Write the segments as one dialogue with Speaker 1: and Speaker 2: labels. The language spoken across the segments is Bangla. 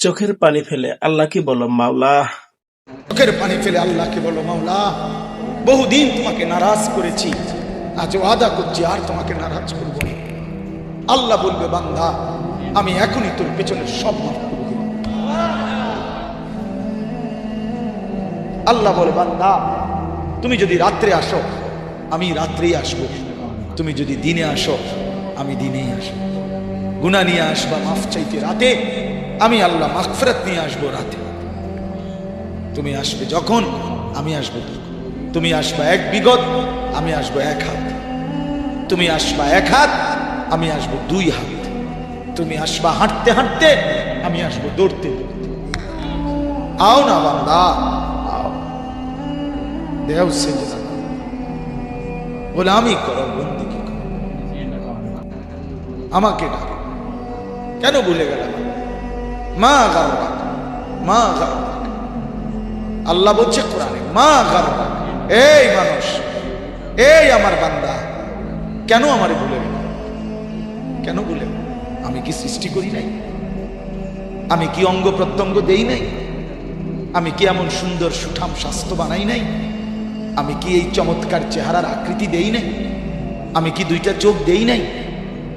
Speaker 1: চোখের পানি ফেলে আল্লাহকে বলো মাওলা।
Speaker 2: চোখের পানি ফেলে আল্লাহকে বলো মাওলা, বহুদিন তোমাকে নারাজ করেছি, আজ ওয়াদা করছি আর তোমাকে নারাজ করব না। আল্লাহ বলবে বান্দা আমি এখনই তোর পেছনের সব মাফ করে দেব। আল্লাহ বলে বান্দা তুমি যদি রাত্রে আসো আমি রাত্রেই আসবো, তুমি যদি দিনে আসো আমি দিনেই আসবো। গুনাহ নিয়ে আসবা মাফ চাইতে রাতে, আমি আল্লাহ মাগফিরাত নিয়ে আসবো রাতে। তুমি আসবে যখন আমি আসবো তখন। তুমি আসবা এক বিগত আমি আসবো এক হাত, তুমি আসবা এক হাত আমি আসবো দুই হাত, তুমি আসবা হাঁটতে হাঁটতে আমি আসবো দৌড়তে দৌড়তে। আও না বান্দা আও, দেও সেজদা গোলামি করো, বন্দেগী করো, আমাকে ডাকো। কেন ভুলে গেলাম? মা গাররাক মা গাররাক, আল্লাহ বলছে কোরআনে মা গাররাক। এই মানুষ, এই আমার বান্দা, কেন আমারে ভুলে গেল? কেন ভুলে গেল? আমি কি সৃষ্টি করি নাই? আমি কি অঙ্গ প্রত্যঙ্গ দেই নাই? আমি কি এমন সুন্দর সুঠাম স্বাস্থ্য বানাই নাই? আমি কি এই চমৎকার চেহারার আকৃতি দেই নাই? আমি কি দুইটা চোখ দেই নাই?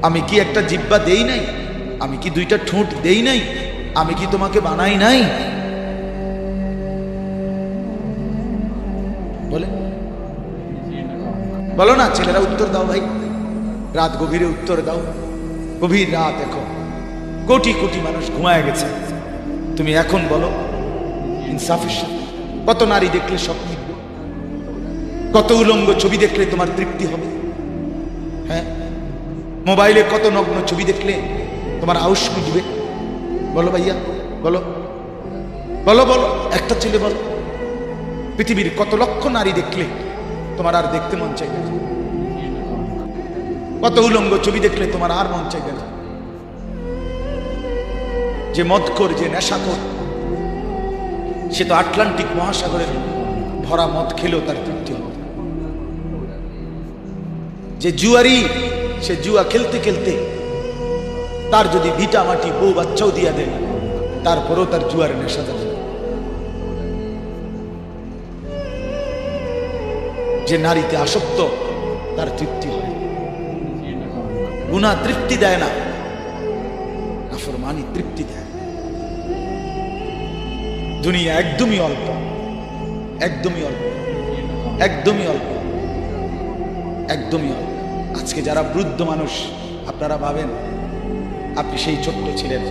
Speaker 2: আমি কি একটা জিহ্বা দেই নাই? আমি কি দুইটা ঠোঁট দেই নাই? আমি কি তোমাকে বানাই নাই? বলে বলো না ছেলেরা, উত্তর দাও ভাই, রাত গভীরে উত্তর দাও। গভীর রাত, এখন কোটি কোটি মানুষ ঘুমায় গেছে, তুমি এখন বলো ইনসাফের সাথে। কত নারী দেখলে স্বপ্ন, কত উলঙ্গ ছবি দেখলে তোমার তৃপ্তি হবে? হ্যাঁ, মোবাইলে কত নগ্ন ছবি দেখলে তোমার আউশ মিটবে? বলো ভাইয়া, বলো বলো বলো, একটা ছেলে বলো। পৃথিবীর কত লক্ষ নারী দেখলে তোমার আর দেখতে মন চাইবে না? কত উলঙ্গ ছবি দেখলে তোমার আর মন চাইবে না? যে মদখোর, যে নেশাখোর, সে তো আটলান্টিক মহাসাগরের ভরা মদ খেলেও তার তৃপ্তি হবে। যে জুয়ারি, সে জুয়া খেলতে খেলতে তার যদি ভিটা মাটি বউ বাচ্চাও দিয়া দেয়, তারপরেও তার জুয়ার নেশা যাবে। যে নারীতে আসক্ত তার তৃপ্তি হয়। গুনাহ তৃপ্তি দেয় না, নাফরমানি তৃপ্তি দেয়। দুনিয়া একদমই অল্প, একদমই অল্প, একদমই অল্প, একদমই অল্প। আজকে যারা বৃদ্ধ মানুষ, আপনারা ভাবেন আপনি সেই ছোট্ট ছিলেন,